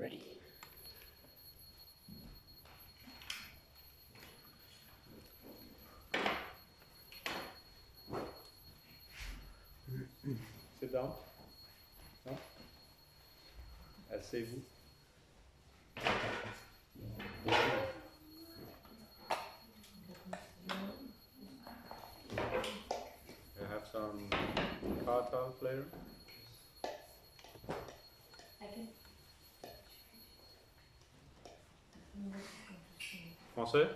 Ready. Sit down. No? Asseyez-vous. You have some car talk later? Français?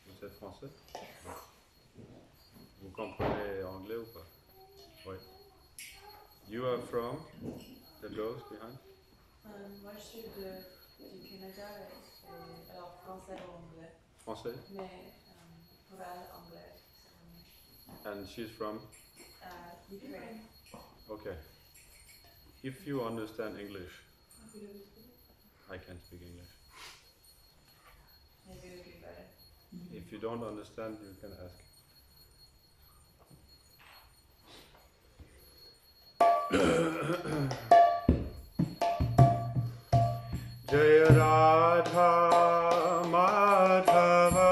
Vous êtes français? Vous comprenez anglais ou pas? Oui. You are from? The girls behind? Moi je suis du Canada, alors français ou anglais. Français? Mais oral anglais. And she's from? Ukraine. Okay. If you understand English, I can speak English. Maybe it would be better. If you don't understand, you can ask. Jaya Radha Madhava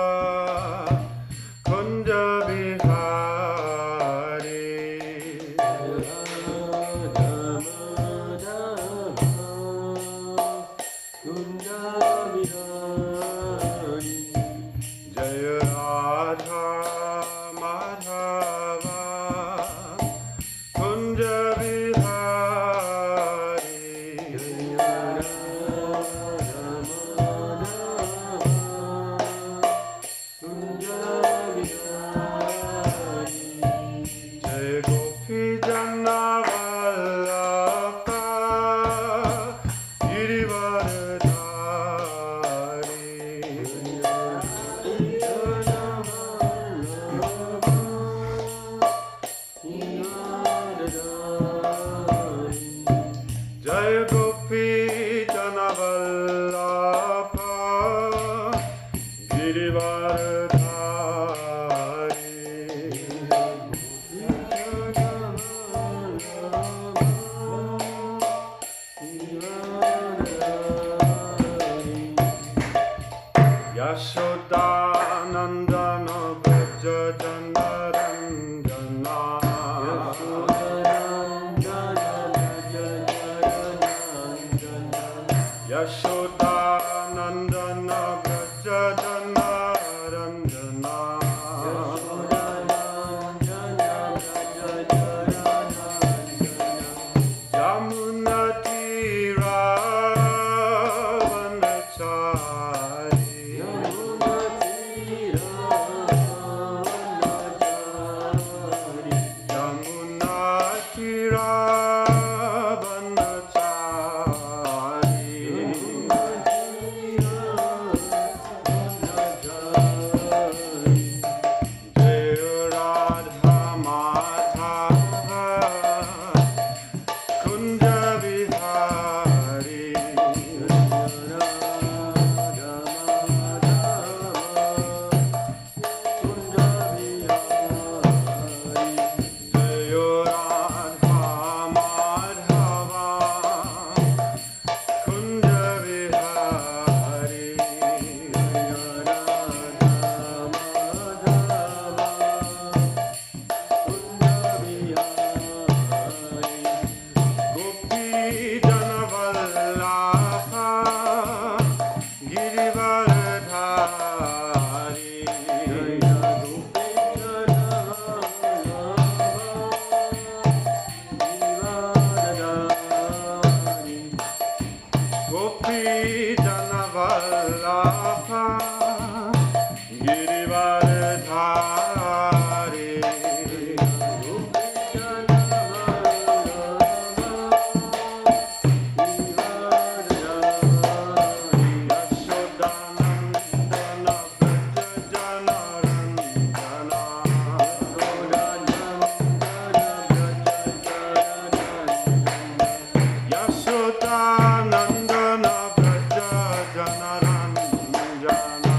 Kunja Bihari Jaya Radha Madhava Kunja Bihari Jai Gopi Janavallabha Giridharadhari Jai Gopi Janavallabha Yashodanandana Braja Janaranjana Yashodanandana Braja Janaranjana Yamuna Tira Vanachari Yamuna Tira Vanachari Jaya Radha Madhava Kunja Bihari Jaya Radha Madhava Kunja Bihari Gopi Janavallabha Girivaradhari Gopi Janavallabha Girivaradhari Yashodanandana Braja Janaranjana Yashodanandana Braja Janaranjana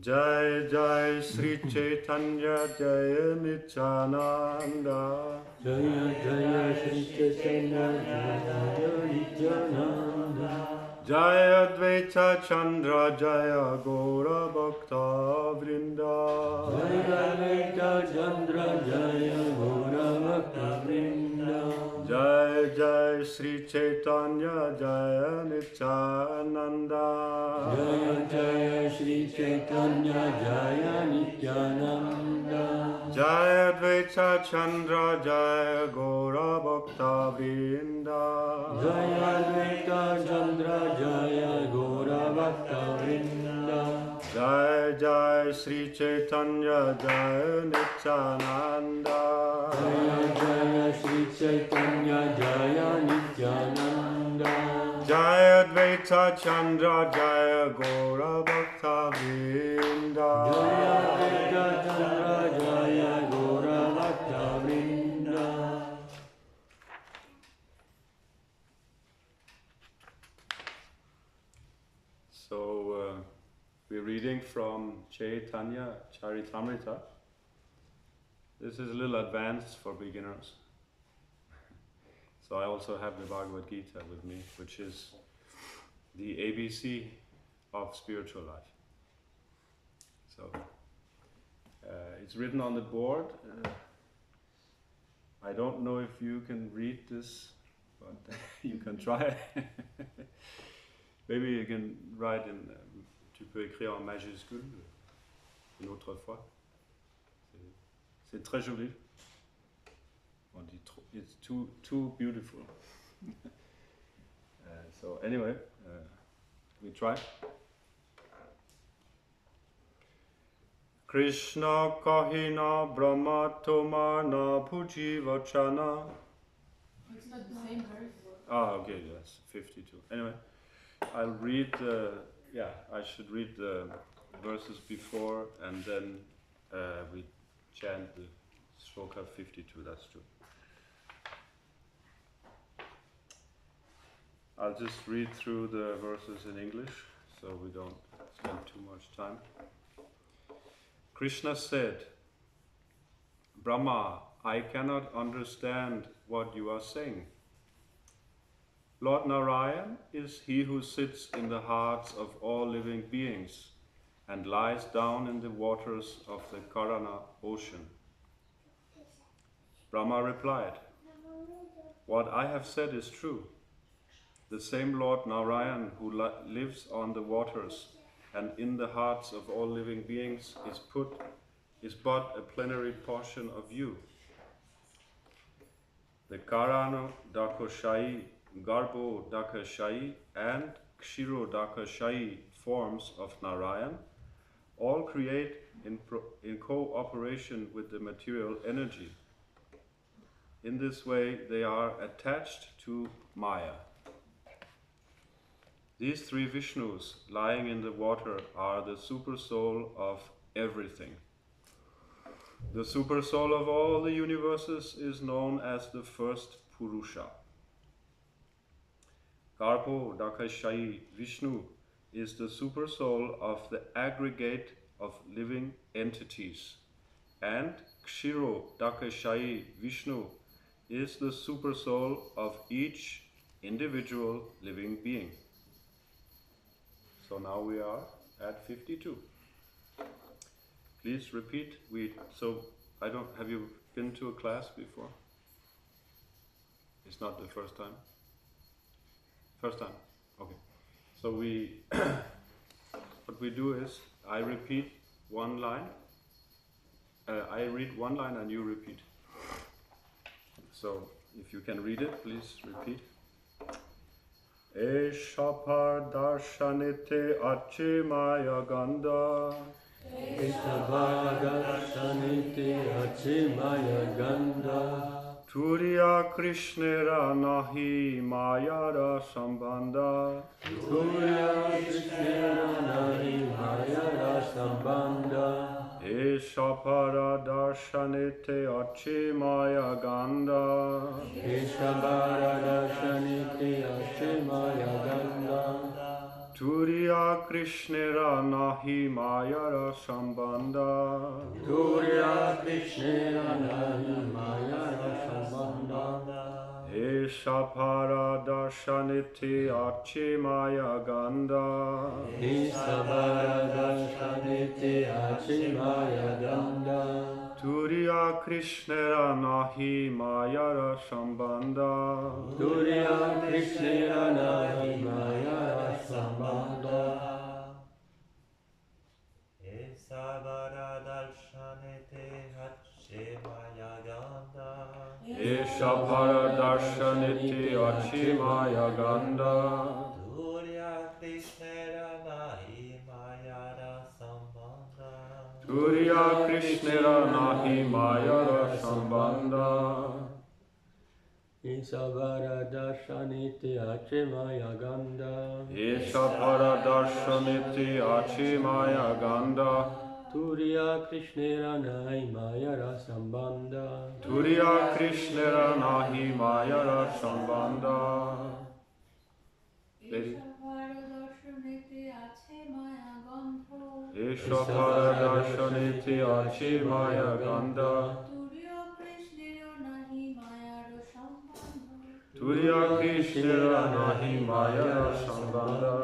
Jai Jai Sri Chaitanya Jaya Nityananda. Jaya Jaya Sri Chaitanya Jaya Nityananda. Jaya Advaita Chandra Jaya Gora Bhakta Vrinda. Jaya Advaita Chandra Jaya Gora Bhakta Vrinda. Jai Jai Sri Chaitanya Jaya Nityananda. Jaya Jaya Sri Chaitanya Jaya Nityananda. Jaya Advaita Chandra Jaya Gora Bhakta Vrinda. Jaya Advaita Chandra Jaya Gora Bhakta Vrinda. Jai Jai Sri Chaitanya Jaya Nityananda. Jaya Jaya Sri Chaitanya Jaya Nityananda. Jaya Advaita Chandra Jaya Gora Bhakta Vrinda. Jaya Advaita Chandra Jaya Gora Bhakta Vrinda. So we're reading from Chaitanya Charitamrita. This is a little advanced for beginners. So I also have the Bhagavad Gita with me, which is the ABC of spiritual life. So it's written on the board. I don't know if you can read this, but you can try. Maybe you can write in. Tu peux écrire en majuscule une autre fois. C'est très joli. On dit trop. It's too beautiful. So anyway, we try. Krishna kahina brahma toma na puji vachana. It's not the same verse. Ah, okay, yes, 52. Anyway, I'll read I should read the verses before and then we chant the shloka 52, that's true. I'll just read through the verses in English so we don't spend too much time. Krishna said, Brahma, I cannot understand what you are saying. Lord Narayan is he who sits in the hearts of all living beings and lies down in the waters of the Karana ocean. Brahma replied, what I have said is true. The same Lord Narayan who lives on the waters and in the hearts of all living beings is but a plenary portion of you. The Karana Dakoshayi, Garbo Dakashayi and Kshiro Dakashayi forms of Narayan all create in cooperation with the material energy. In this way they are attached to Maya. These three Vishnus lying in the water are the super soul of everything. The super soul of all the universes is known as the first Purusha. Garbo Dakashayi Vishnu is the super soul of the aggregate of living entities, and Kshiro Dakashayi Vishnu is the super soul of each individual living being. So now we are at 52. Please repeat. Have you been to a class before? It's not the first time? First time, okay. So what we do is, I repeat one line, I read one line and you repeat. So if you can read it, please repeat. Eshapar darshanite ache maya ganda. Eshapar darshanite ache maya ganda. Turiya Krishnera nahi mayara sambandha. Turiya Krishnera nahi mayara sambandha. Eshapara darshanite ache maya ganda. Eshapara darshanite ache maya ganda. Turiya Turiya Krishnera nahi mayara sambandha. Turiya Krishnera nahi mayara sambandha. Esha para darshaniti achi maya ganda. Isabara darshaniti achimaya ganda. Turiya Krishnera nahi mayara sambandha. Turiya Krishnera nahi mayara sambandha. Esabara darshanete hachemaya ganda. Esha para darshaniti achi maya ganda. Turiya Krishnera nahi mayara sambandha. Turiya Krishnera nahi mayara sambandha. Isabara darshaniti achimaya ganda. Esha para darshaniti achi maya ganda. Turiya Krishnera nahi mayara sambandha. Turiya Krishnera nahi mayara sambandha. Lady. Esha para darshaniti achi maya ganda. Turiya Krishnera nahi mayara sambandha.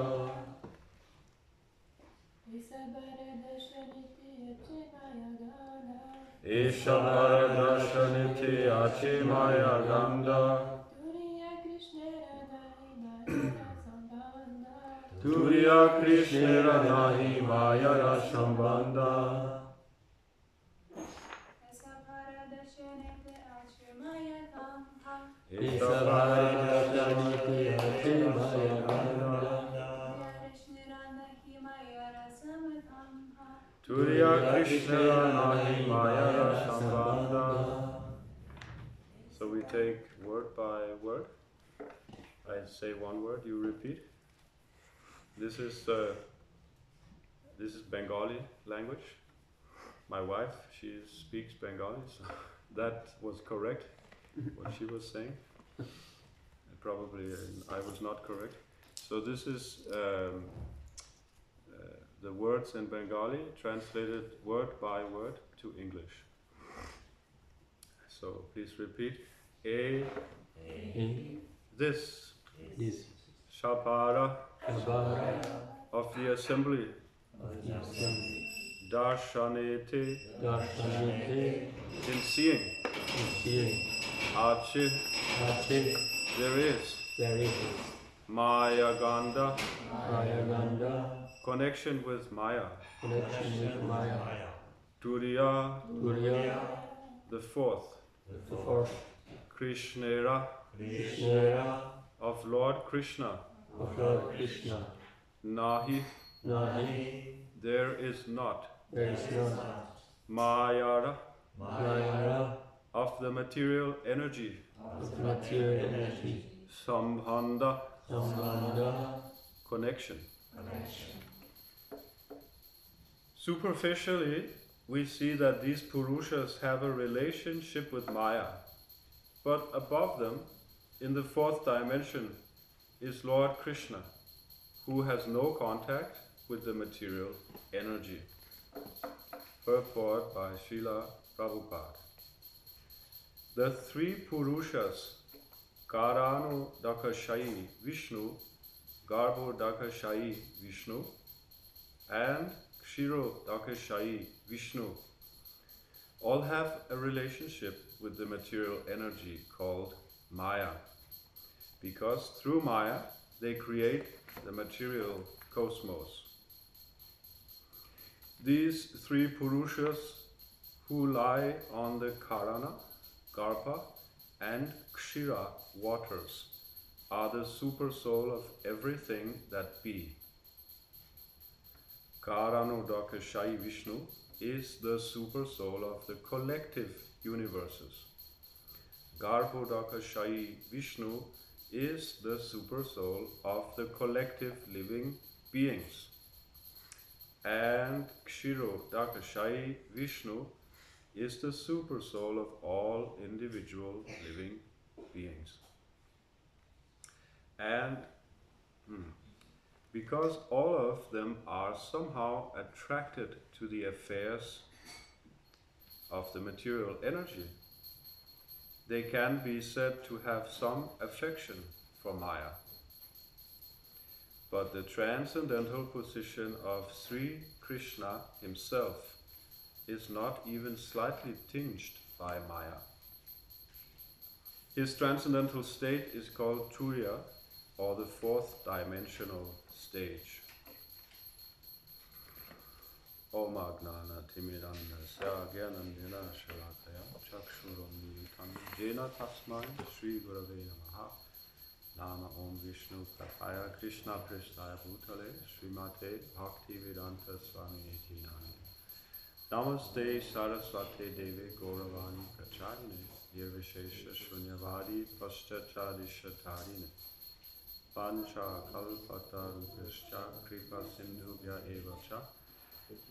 Esha para darshaniti achi maya ganda. Turiya Krishnera nahi mayara sambandha. Isabara darshaniti achimaya ganda. Turiya Krishnera nahi mayara sambandha. So we take word by word. I say one word, you repeat. This is Bengali language. My wife, she speaks Bengali, so that was correct, what she was saying. Probably I was not correct. So this is the words in Bengali translated word by word to English. So please repeat. This Shapara of the assembly. Darshanete in seeing. Achi there is. Maya Ganda connection with Maya. Turiya the fourth. Krishnera of Lord Krishna. Nahi there is not. Mayara of the material energy. Sambandha connection. Superficially, we see that these Purushas have a relationship with Maya, but above them, in the fourth dimension, is Lord Krishna, who has no contact with the material energy. Purport by Srila Prabhupada. The three Purushas, Karanu Dakashayi Vishnu, Garbho Dakashayi Vishnu, and Kshiro Dakashayi Vishnu, all have a relationship with the material energy called Maya, because through Maya they create the material cosmos. These three Purushas who lie on the Karana, Garpa and Kshira waters are the super soul of everything that be. Karanodakashayi Vishnu is the super soul of the collective universes. Garbhodakashayi Vishnu is the super soul of the collective living beings. And Kshirodakashayi Vishnu is the super soul of all individual living beings. And because all of them are somehow attracted to the affairs of the material energy, they can be said to have some affection for Maya. But the transcendental position of Sri Krishna himself is not even slightly tinged by Maya. His transcendental state is called Turiya, or the fourth dimensional stage. Om Agnana Timiranasya Gyanandina Shalakaya Chakshurunnitam Jena Tasmai Shri Gurave Namaha Nama Om Vishnu Pataya Krishna Pristaya Bhutale Srimate Bhaktivedanta Swami Iti Nami Namaste Saraswate Deve Gauravani Pracharine Nirvishesha Shunyavadi Paschachadishatarine Pancha Kalpata Rupescha Kripa Sindhubhya Eva Cha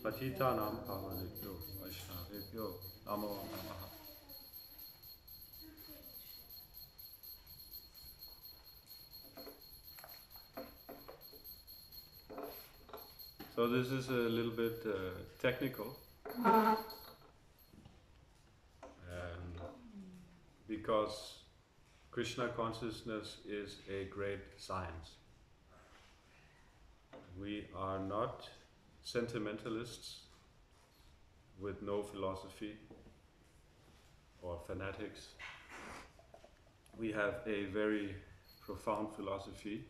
Patitanam Pavanebhyo Vaishnavebhyo Namo Namaha. So this is a little bit technical, because Krishna consciousness is a great science. We are not sentimentalists with no philosophy or fanatics. We have a very profound philosophy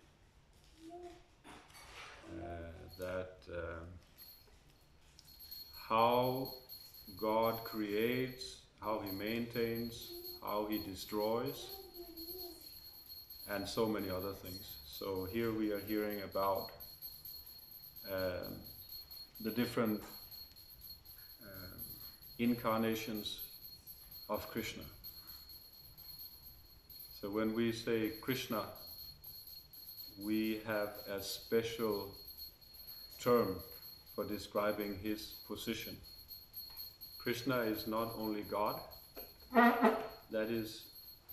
that how God creates, how He maintains, how He destroys, and so many other things. So here we are hearing about the different incarnations of Krishna. So when we say Krishna, we have a special term for describing His position. Krishna is not only God. That is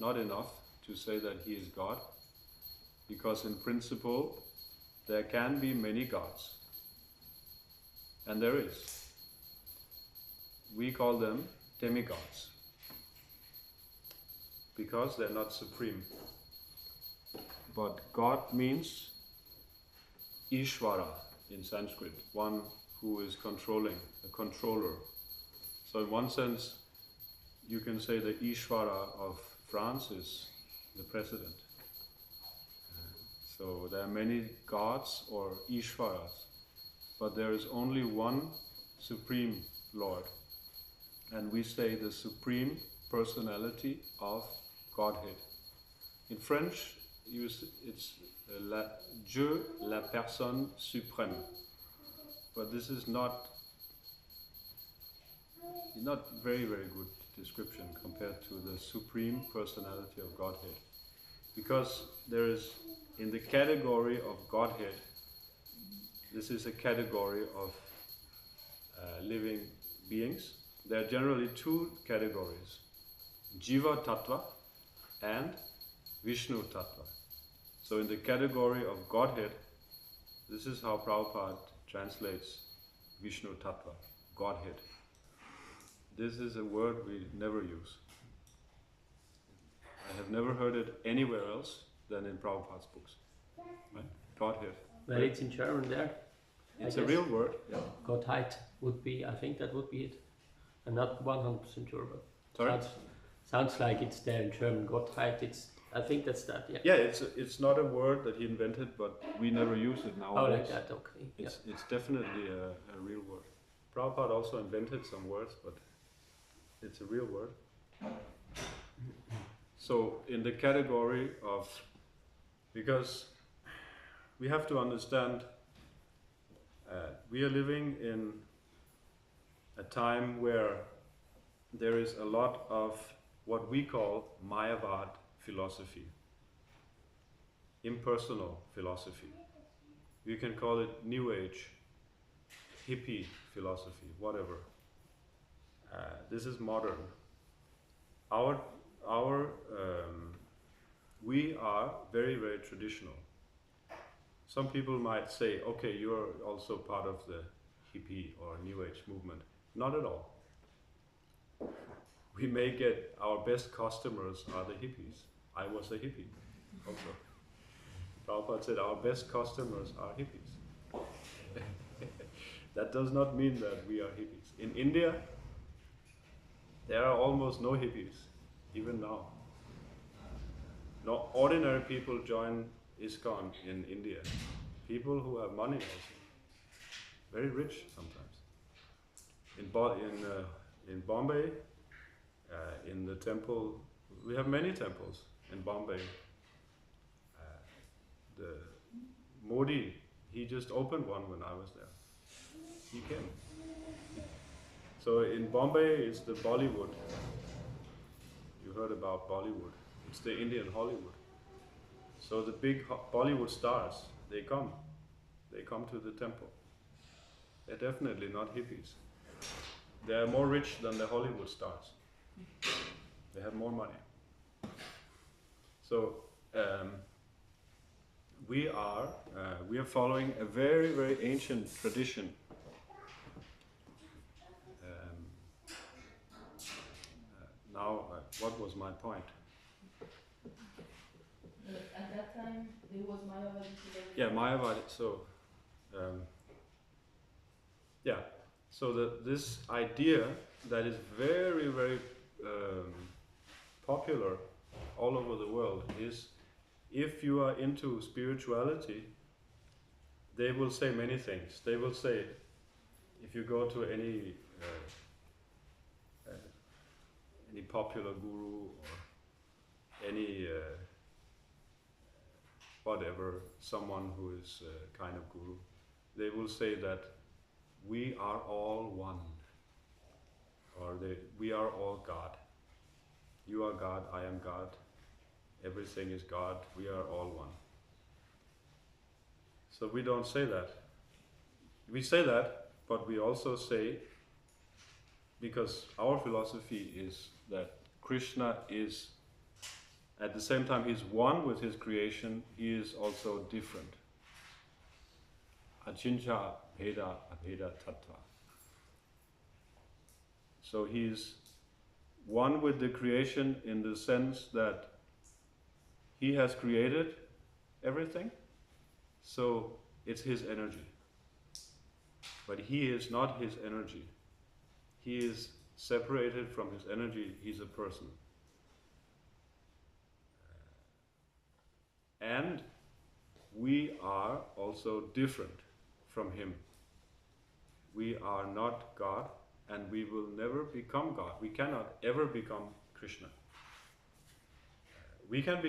not enough to say that He is God, because in principle there can be many gods. And there is. We call them demigods, because they're not supreme. But God means Ishvara in Sanskrit, one who is controlling, a controller. So in one sense, you can say the Ishvara of France is the president. So there are many gods or Ishvaras, but there is only one Supreme Lord. And we say the Supreme Personality of Godhead. In French, it's Dieu, la personne suprême. But this is not very, very good description compared to the Supreme Personality of Godhead. Because there is, in the category of Godhead, this is a category of living beings. There are generally two categories, Jiva Tattva and Vishnu Tattva. So in the category of Godhead, this is how Prabhupada translates Vishnu Tattva, Godhead. This is a word we never use. I have never heard it anywhere else than in Prabhupada's books. Right? Godhead. Well, it's in German there. It's a real word. Yeah. Gottheit would be, I think that would be it. I'm not 100% sure, but Sorry? sounds like it's there in German. Gottheit, I think that's that, yeah. Yeah, it's not a word that he invented, but we never use it nowadays. Oh, like that, okay. It's definitely a real word. Prabhupada also invented some words, but it's a real word. So in the category of, because we have to understand, we are living in a time where there is a lot of what we call Mayavad philosophy, impersonal philosophy. You can call it New Age, hippie philosophy, whatever. This is modern. We are very, very traditional. some people might say, okay, you're also part of the hippie or New Age movement. Not at all. We may get our best customers are the hippies. I was a hippie also. Prabhupada said our best customers are hippies. That does not mean that we are hippies. In India, there are almost no hippies, even now. No ordinary people join ISKCON in India. People who have money also. Very rich sometimes. In Bombay, in the temple, we have many temples in Bombay. The Modi, he just opened one when I was there. He came. So in Bombay, it's the Bollywood. You heard about Bollywood. It's the Indian Hollywood. So the big Bollywood stars, they come. They come to the temple. They're definitely not hippies. They are more rich than the Hollywood stars. They have more money. So we are following a very, very ancient tradition. What was my point? At that time, there was Mayavadi. Yeah, Mayavadi. So, So this idea that is very, very popular all over the world is, if you are into spirituality, they will say many things. They will say, if you go to any popular guru or any whatever, someone who is kind of guru, they will say that we are all one, or we are all God. You are God, I am God, everything is God, we are all one. So we don't say that. We say that, but we also say, because our philosophy is that Krishna is, at the same time he's one with his creation, he is also different. Achincha Bheda Abheda Tattva. So he's one with the creation in the sense that he has created everything, so it's his energy. But he is not his energy. He is separated from his energy, he's a person. And we are also different from him. We are not God, and we will never become God. We cannot ever become Krishna. We can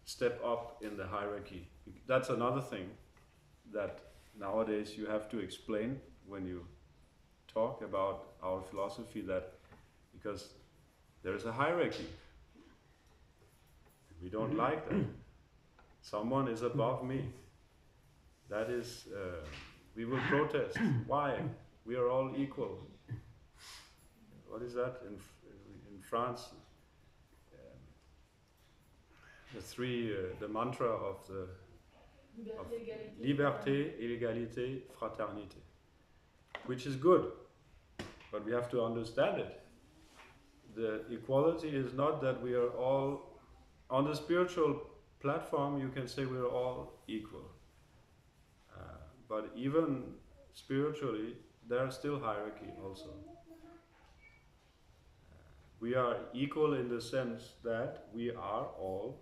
step up in the hierarchy. That's another thing that nowadays you have to explain when you talk about our philosophy, that because there is a hierarchy. We don't like that. Someone is above me. That is, we will protest. Why? We are all equal. What is that in France? The mantra of the liberté, égalité, fraternité, which is good, but we have to understand it. The equality is not that we are all, on the spiritual platform you can say we are all equal. But even spiritually, there are still hierarchy also. We are equal in the sense that we are all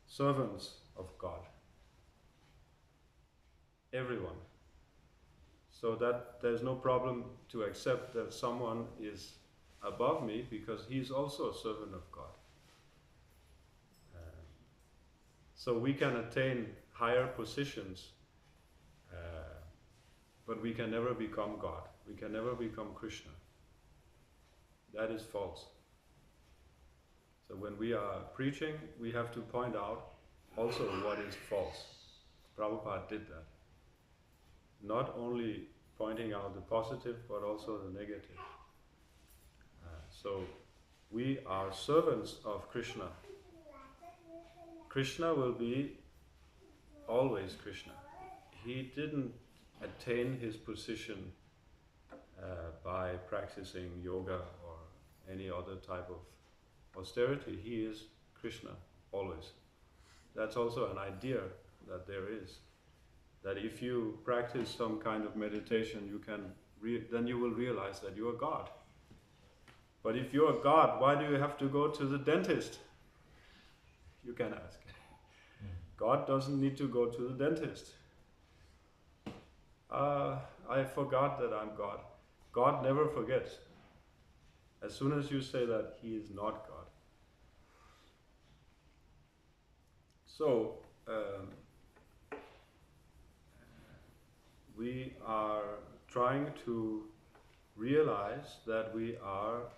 servants of God. Everyone. So that there's no problem to accept that someone is above me, because he's also a servant of God. So we can attain higher positions, but we can never become God. We can never become Krishna. That is false. So when we are preaching, we have to point out also what is false. Prabhupada did that. Not only pointing out the positive, but also the negative. So we are servants of Krishna. Krishna will be always Krishna. He didn't attain his position by practicing yoga or any other type of austerity. He is Krishna, always. That's also an idea that there is. That if you practice some kind of meditation, you can then you will realize that you are God. But if you are God, why do you have to go to the dentist? You can ask. God doesn't need to go to the dentist. I forgot that I'm God. God never forgets. As soon as you say that, he is not God. So, we are trying to realize that we are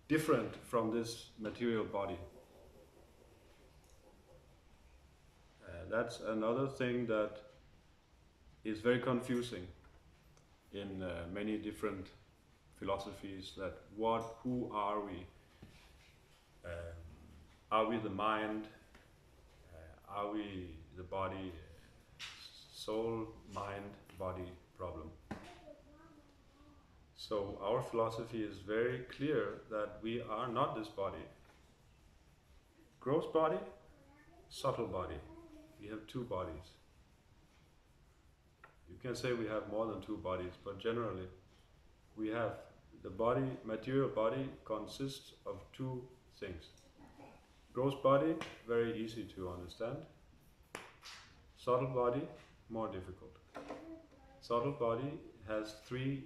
different from this material body. That's another thing that is very confusing in many different philosophies. That who are we? Are we the mind? Are we the body? Soul, mind, body problem. So our philosophy is very clear that we are not this body. Gross body, subtle body. We have two bodies. You can say we have more than two bodies, but generally we have the body, material body consists of two things. Gross body, very easy to understand. Subtle body, more difficult. Subtle body has three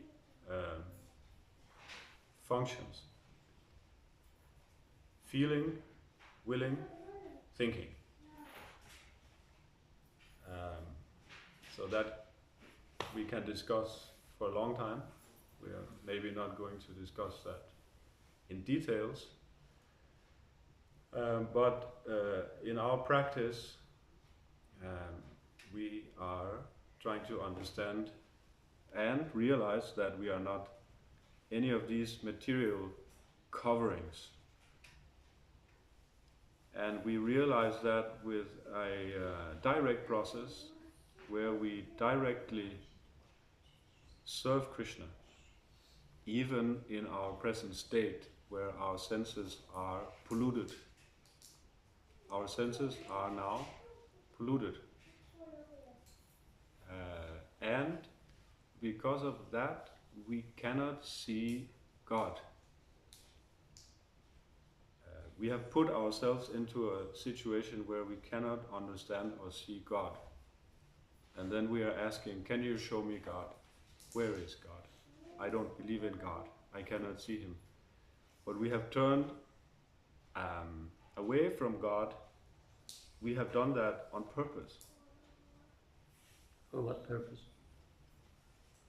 functions: feeling, willing, thinking. So that we can discuss for a long time. We are maybe not going to discuss that in details, but in our practice we are trying to understand and realize that we are not any of these material coverings. And we realize that with a direct process where we directly serve Krishna, even in our present state where our senses are polluted. Our senses are now polluted. And because of that, we cannot see God. We have put ourselves into a situation where we cannot understand or see God. And then we are asking, can you show me God? Where is God? I don't believe in God. I cannot see him. But we have turned away from God. We have done that on purpose. For what purpose?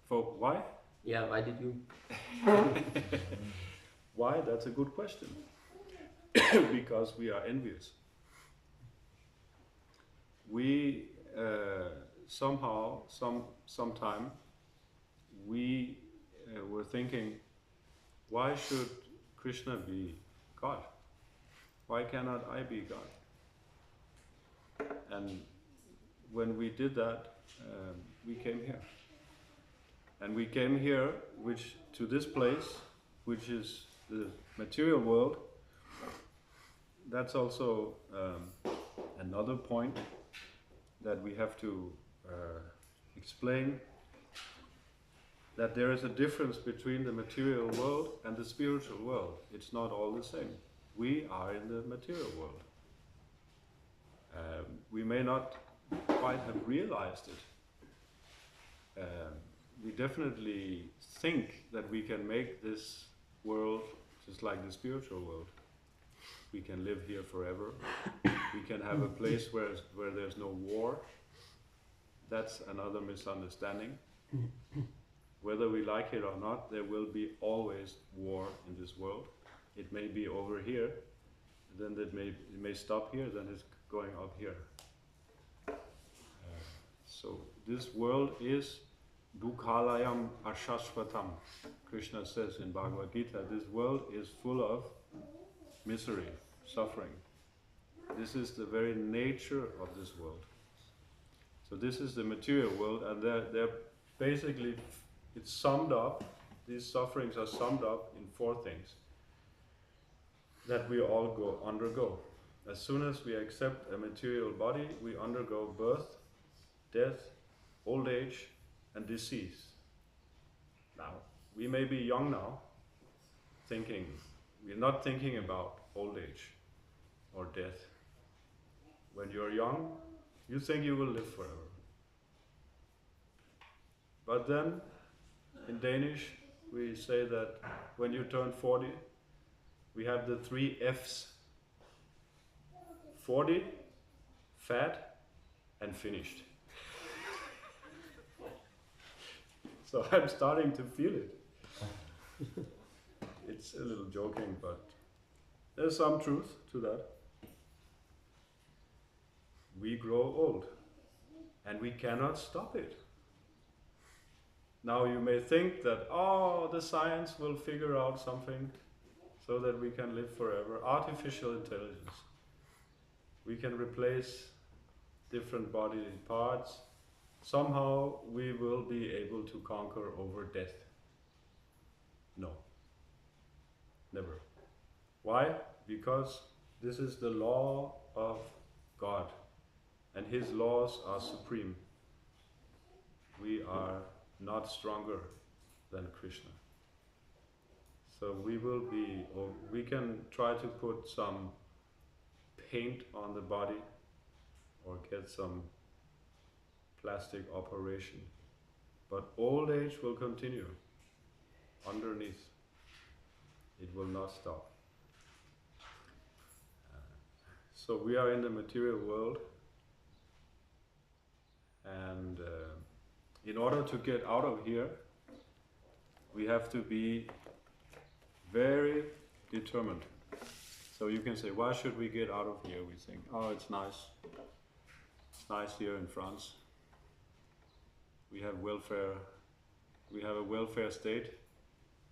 For why? Yeah, why did you? Why? That's a good question. Because we are envious. We sometime we were thinking, why should Krishna be God? Why cannot I be God? And when we did that, we came here. And we came here, to this place, which is the material world. That's also another point that we have to explain, that there is a difference between the material world and the spiritual world. It's not all the same. We are in the material world. We may not quite have realized it. We definitely think that we can make this world just like the spiritual world. We can live here forever. We can have a place where there's no war. That's another misunderstanding. Whether we like it or not, there will be always war in this world. It may be over here, then it may stop here, then it's going up here. So this world is Dukhalayam Ashashvatam. Krishna says in Bhagavad Gita, this world is full of misery, suffering. This is the very nature of this world. So this is the material world, and they're basically, it's summed up, these sufferings are summed up in 4 things that we all undergo. As soon as we accept a material body, we undergo birth, death, old age, and disease. Now, we may be young now, we're not thinking about old age or death. When you're young, you think you will live forever. But then, in Danish, we say that when you turn 40, we have the 3 F's. 40, fat, and finished. So I'm starting to feel it. It's a little joking, but there's some truth to that. We grow old, and we cannot stop it. Now you may think that, the science will figure out something so that we can live forever. Artificial intelligence. We can replace different body parts. Somehow we will be able to conquer over death. No. Never. Why? Because this is the law of God, and His laws are supreme. We are not stronger than Krishna. So we can try to put some paint on the body or get some plastic operation, but old age will continue underneath. It will not stop. So we are in the material world, and in order to get out of here, we have to be very determined. So you can say, why should we get out of here? We think, it's nice. It's nice here in France. We have welfare. We have a welfare state.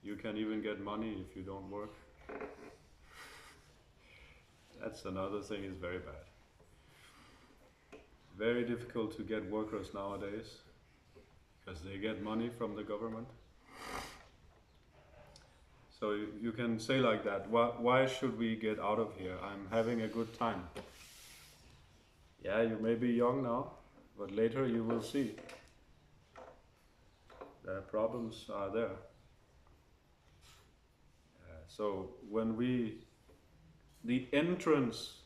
You can even get money if you don't work. That's another thing, is very bad. Very difficult to get workers nowadays because they get money from the government. So you can say like that, why should we get out of here? I'm having a good time. Yeah, you may be young now, but later you will see the problems are there. So when the entrance,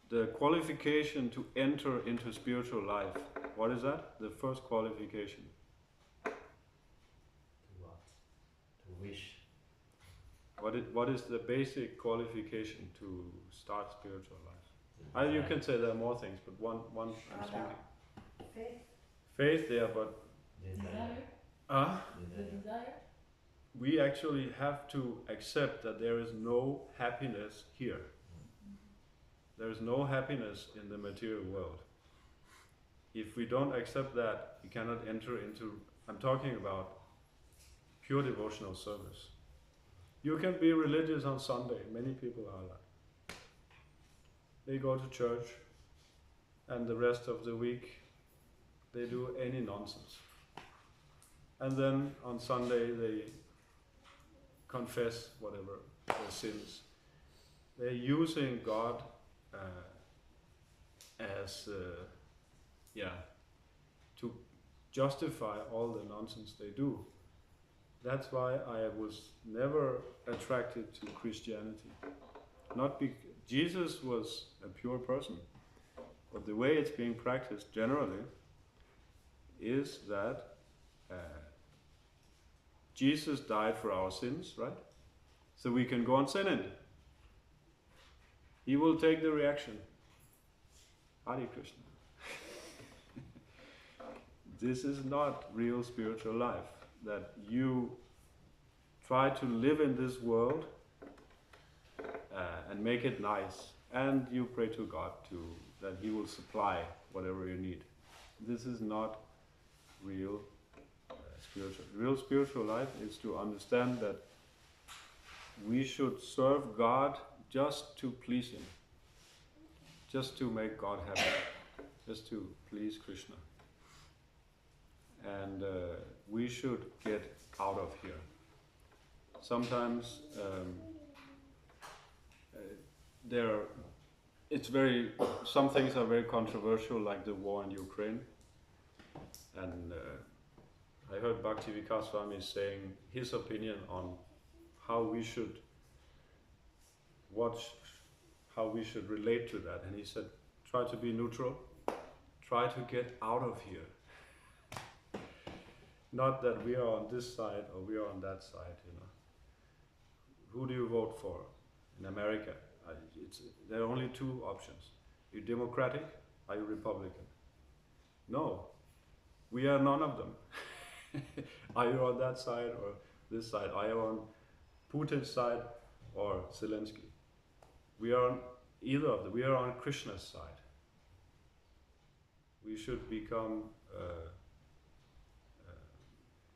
the qualification to enter into spiritual life, what is that? The first qualification. To what? To wish. What is the basic qualification to start spiritual life? You can say there are more things, but one I'm thinking. Faith. Faith, yeah, but Desire. The desire. We actually have to accept that there is no happiness here. There is no happiness in the material world. If we don't accept that, we cannot enter into, I'm talking about pure devotional service. You can be religious on Sunday. Many people are like. They go to church, and the rest of the week they do any nonsense. And then on Sunday they confess whatever their sins. They're using God as to justify all the nonsense they do. That's why I was never attracted to Christianity. Not because Jesus was a pure person, but the way it's being practiced generally is that Jesus died for our sins, right? So we can go on sinning. He will take the reaction. Hare Krishna. This is not real spiritual life. That you try to live in this world and make it nice, and you pray to God that He will supply whatever you need. This is not real spiritual. Real spiritual life is to understand that we should serve God just to please Him. just to make God happy, just to please Krishna. And we should get out of here. Sometimes some things are very controversial, like the war in Ukraine. And I heard Bhakti Vikas Swami saying his opinion on how we should relate to that. And he said, try to be neutral, try to get out of here. Not that we are on this side or we are on that side, you know. Who do you vote for in America? There are only two options. Are you Democratic? Are you Republican? No, we are none of them. Are you on that side or this side? Are you on Putin's side or Zelensky? We are on either of them. We are on Krishna's side. We should become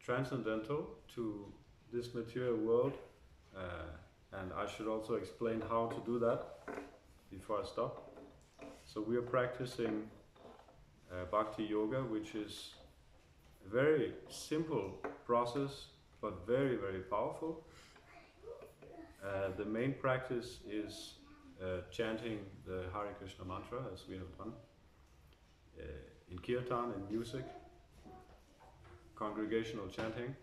transcendental to this material world, and I should also explain how to do that before I stop. So we are practicing Bhakti Yoga, which is a very simple process, but very, very powerful. The main practice is chanting the Hare Krishna mantra, as we have done, in kirtan, in music, congregational chanting.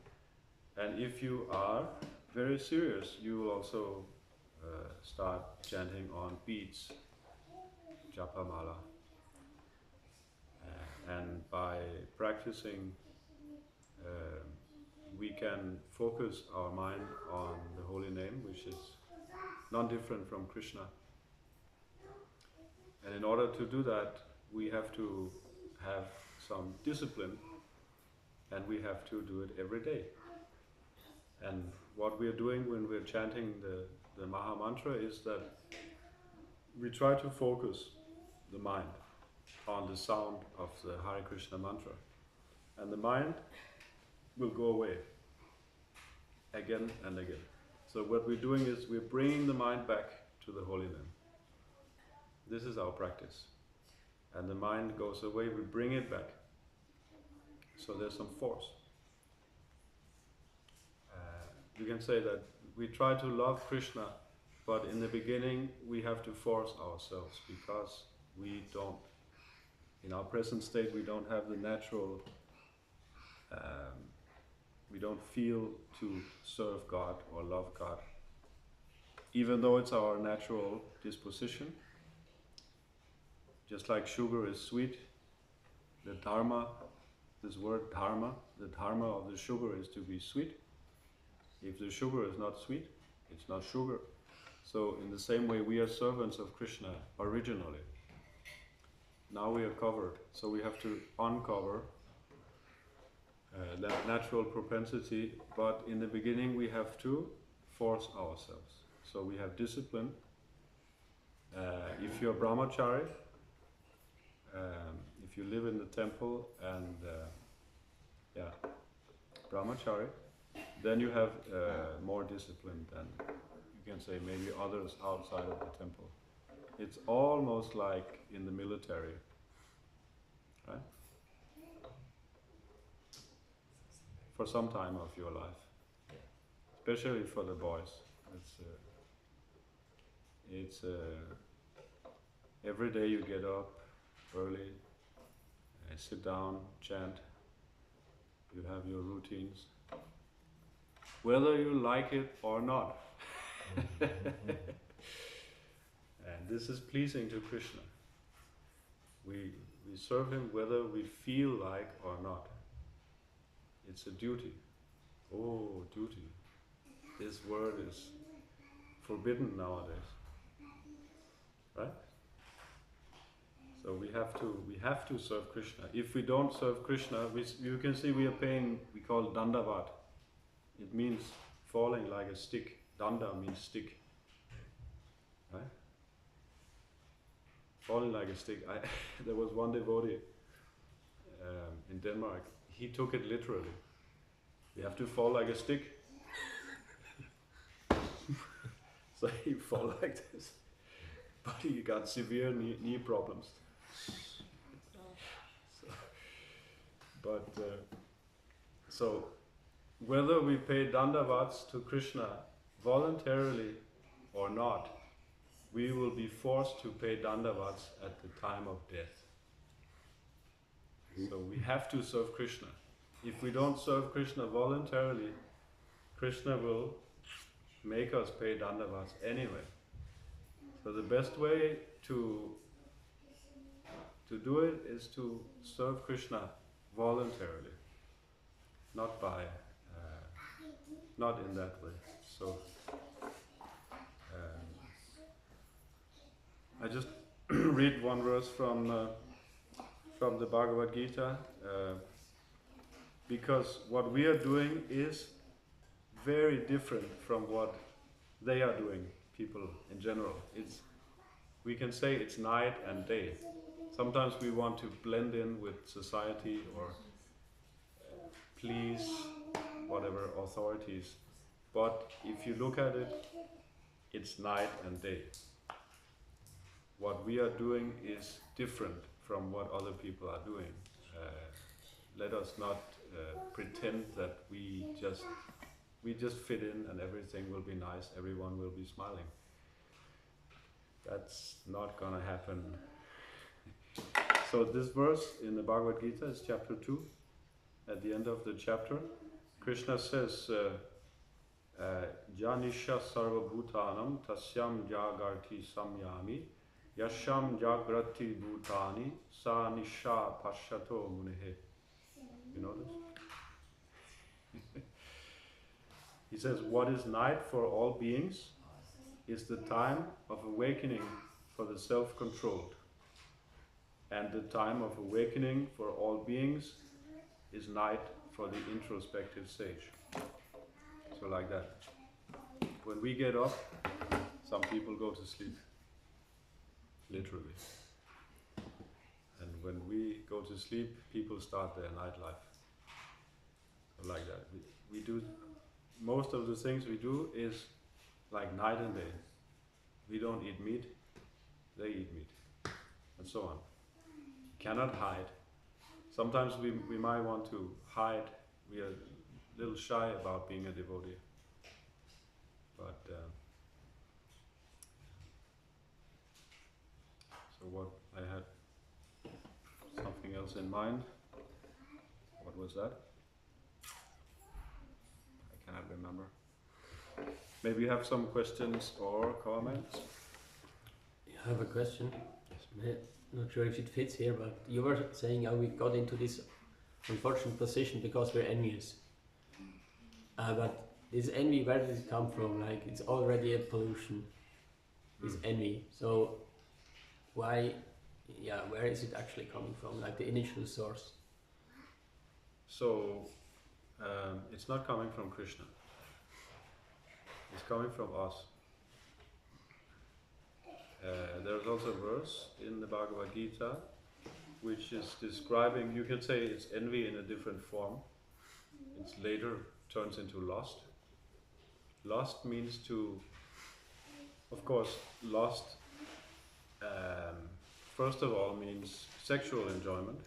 And if you are very serious, you will also start chanting on beats, japa mala. And by practicing, we can focus our mind on the holy name, which is non-different from Krishna. And in order to do that, we have to have some discipline, and we have to do it every day. And what we are doing when we're chanting the Maha Mantra is that we try to focus the mind on the sound of the Hare Krishna mantra. And the mind will go away again and again. So what we're doing is we're bringing the mind back to the holy name. This is our practice. And the mind goes away, we bring it back. So there's some force. You can say that we try to love Krishna, but in the beginning we have to force ourselves, because we don't, in our present state, we don't have the natural, we don't feel to serve God or love God. Even though it's our natural disposition, just like sugar is sweet, the dharma, this word dharma, the dharma of the sugar is to be sweet. If the sugar is not sweet, it's not sugar. So in the same way, we are servants of Krishna originally. Now we are covered, so we have to uncover that natural propensity, but in the beginning we have to force ourselves. So we have discipline. If you're brahmachari, if you live in the temple and brahmachari, then you have more discipline than, you can say, maybe others outside of the temple. It's almost like in the military, right? For some time of your life, especially for the boys. It's every day you get up early, sit down, chant, you have your routines, whether you like it or not. And this is pleasing to Krishna. We serve him whether we feel like or not. It's a duty. Oh, duty. This word is forbidden nowadays. Right? So we have to serve Krishna. If we don't serve Krishna, you can see we are paying, we call it dandavat. It means falling like a stick. Danda means stick. Right? Falling like a stick. There was one devotee in Denmark. He took it literally. You have to fall like a stick. So he fall like this. but he got severe knee problems. So, but so whether we pay dandavats to Krishna voluntarily or not, we will be forced to pay dandavats at the time of death. So we have to serve Krishna. If we don't serve Krishna voluntarily, Krishna will make us pay dandavats anyway. So the best way to do it is to serve Krishna voluntarily, not by, not in that way. So I just read one verse from the Bhagavad Gita, because what we are doing is very different from what they are doing, people in general. We can say it's night and day. Sometimes we want to blend in with society or please whatever authorities. But if you look at it, it's night and day. What we are doing is different from what other people are doing. Let us not pretend that we just fit in and everything will be nice, everyone will be smiling. That's not gonna happen. So this verse in the Bhagavad Gita is chapter 2. At the end of the chapter, Krishna says, Janisha sarva bhutanam tasyam jagarti samyami yasham jagrati bhutani sa nisha pashato munihe. You know this? He says, what is night for all beings is the time of awakening for the self-controlled. And the time of awakening for all beings is night for the introspective sage. So like that. When we get up, some people go to sleep. Literally. And when we go to sleep, people start their nightlife. So like that. We do, most of the things we do is like night and day. We don't eat meat, they eat meat. And so on. Cannot hide. Sometimes we might want to hide. We are a little shy about being a devotee. But so what I had something else in mind. What was that? I cannot remember. Maybe you have some questions or comments? I have a question. Not sure if it fits here, but you were saying how we got into this unfortunate position because we're envious. But this envy, where does it come from? Like, it's already a pollution, this envy. So why, where is it actually coming from? Like the initial source? So it's not coming from Krishna. It's coming from us. There's also a verse in the Bhagavad Gita which is describing, you can say it's envy in a different form. It later turns into lust. Lust means to, of course, lust first of all means sexual enjoyment,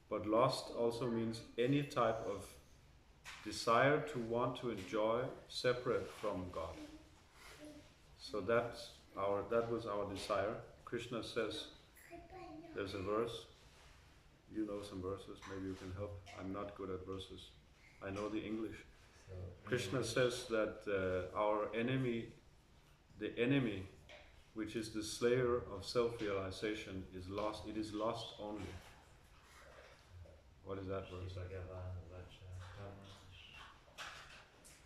but lust also means any type of desire to want to enjoy separate from God. So that was our desire. Krishna says, there's a verse, you know some verses, maybe you can help. I'm not good at verses. I know the English. Krishna says that our enemy, the enemy, which is the slayer of self-realization, is lost. It is lost only. What is that verse?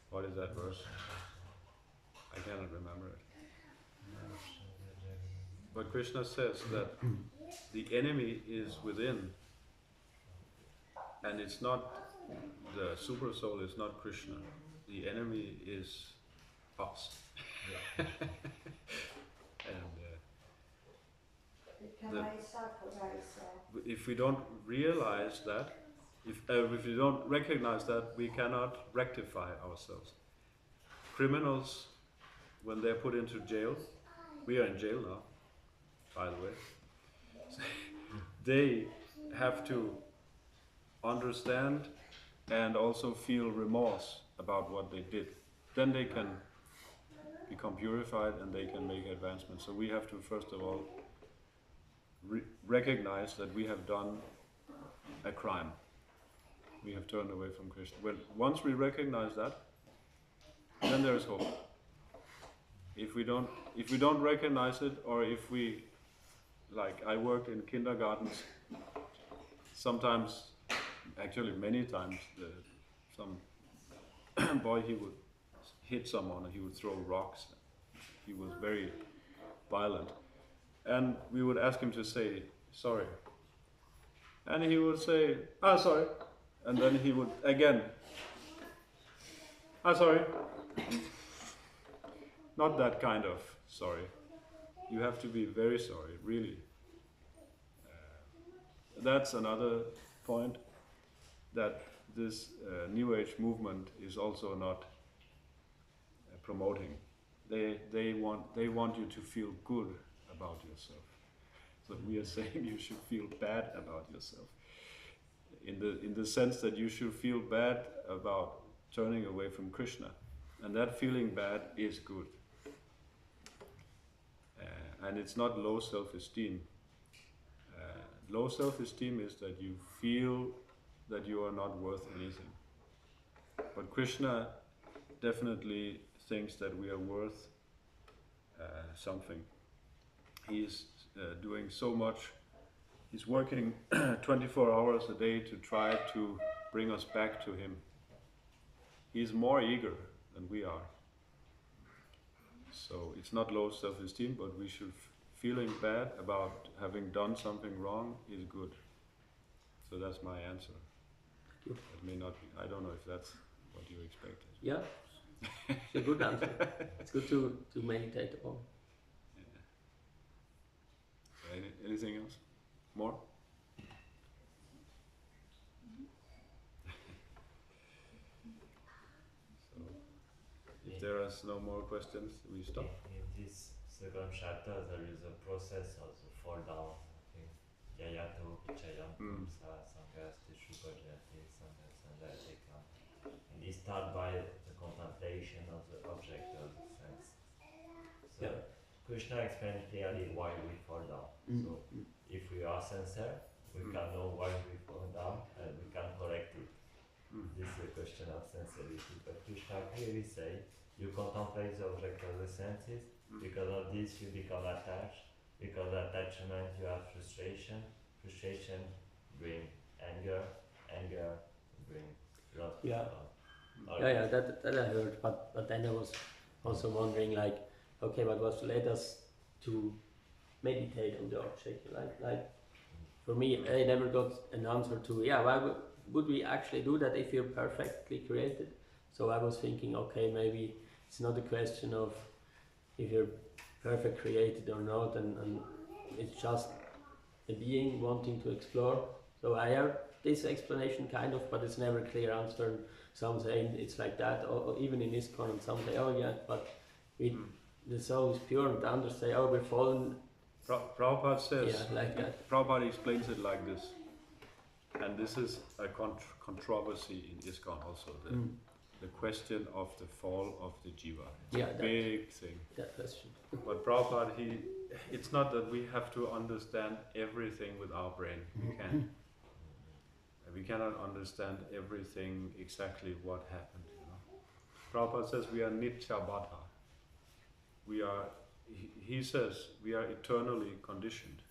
What is that verse? I cannot remember it. But Krishna says that the enemy is within, and it's not, the super soul is not Krishna. The enemy is us. And if we don't realize that, if we don't recognize that, we cannot rectify ourselves. Criminals, when they're put into jail, we are in jail now, by the way. They have to understand and also feel remorse about what they did. Then they can become purified and they can make advancements. So we have to first of all recognize that we have done a crime. We have turned away from Krishna. Once we recognize that, then there is hope. If we don't recognize it, or if we, like I worked in kindergartens, sometimes, actually many times, some boy, he would hit someone and he would throw rocks. He was very violent. And we would ask him to say sorry. And he would say, sorry. And then he would again, sorry. Not that kind of sorry. You have to be very sorry, really. That's another point that this New Age movement is also not promoting. They want you to feel good about yourself. So we are saying you should feel bad about yourself. In the sense that you should feel bad about turning away from Krishna. And that feeling bad is good. And it's not low self-esteem. Low self-esteem is that you feel that you are not worth anything. But Krishna definitely thinks that we are worth something. He is doing so much. He's working 24 hours a day to try to bring us back to him. He's more eager than we are. So it's not low self-esteem, but we should feeling bad about having done something wrong is good. So that's my answer. It may not be, I don't know if that's what you expected. Yeah, it's a good answer. It's good to meditate upon. Yeah. Anything else? More? So, if there is no more questions, we stop. In this second chapter, there is a process of the fall down. I think Yayato Pichayam Pumsa Sanghasti Shubhajati Sanghasandati. And he starts by the contemplation of the object of the sense. So Krishna explained clearly why we fall down. So if we are sincere, we can know why we fall down and we can correct it. This is a question of sincerity. But Krishna clearly says, you contemplate the object of the senses, because of this you become attached, because of attachment you have frustration, frustration brings anger, anger brings love. That I heard, but then I was also wondering, like, okay, what was led us to meditate on the object? Like for me, I never got an answer to, why would we actually do that if you're perfectly created? So I was thinking, okay, maybe it's not a question of if you're perfect created or not, and it's just a being wanting to explore. So I heard this explanation kind of, but it's never a clear answer. Some say it's like that, or even in ISKCON, some say, but the soul is pure, and others say, we're fallen. Prabhupada says, like that. Prabhupada explains it like this, and this is a controversy in ISKCON also, the question of the fall of the jiva. It's a big thing. That question. But Prabhupada, it's not that we have to understand everything with our brain. We can. We cannot understand everything exactly what happened. Prabhupada says we are nitya baddha. He says we are eternally conditioned.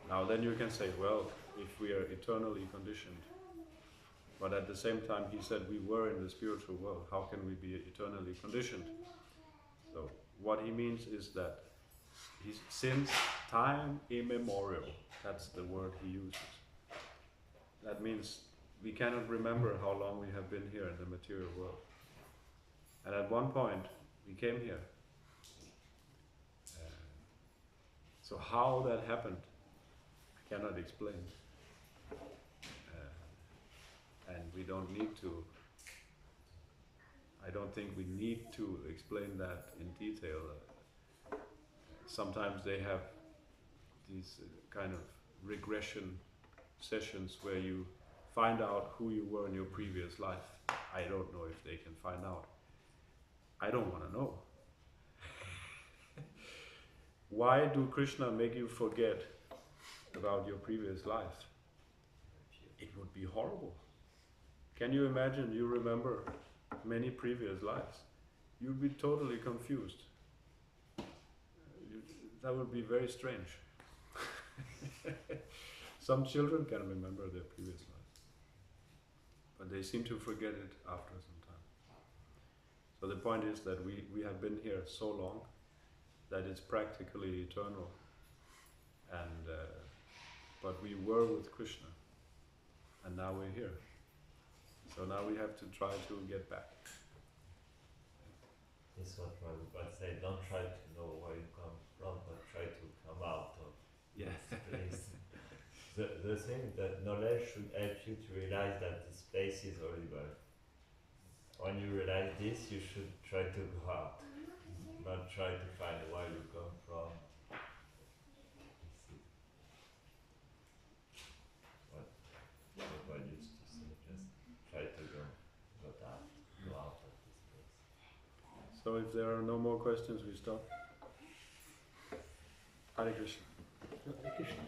Now then you can say, well, if we are eternally conditioned, but at the same time he said we were in the spiritual world, how can we be eternally conditioned? So what he means is that since time immemorial, that's the word he uses. That means we cannot remember how long we have been here in the material world. And at one point, we came here. So how that happened, I cannot explain. And we don't need to, I don't think we need to explain that in detail. sometimes they have these kind of regression sessions where you find out who you were in your previous life. I don't know if they can find out. I don't want to know. Why do Krishna make you forget about your previous life? It would be horrible. Can you imagine you remember many previous lives? You'd be totally confused. That would be very strange. Some children can remember their previous life, but they seem to forget it after some time. So the point is that we have been here so long that it's practically eternal, and but we were with Krishna, and now we're here. So now we have to try to get back. This is what Prabhupada said, don't try to know where you come from, but try to come out of Yeah. this place. The thing that knowledge should help you to realize that this place is horrible. When you realize this, you should try to go out, not try to find where you come from. This is what Prabhupada used to say, just try to go out of this place. So if there are no more questions, we stop. Hare Krishna. Hare Krishna.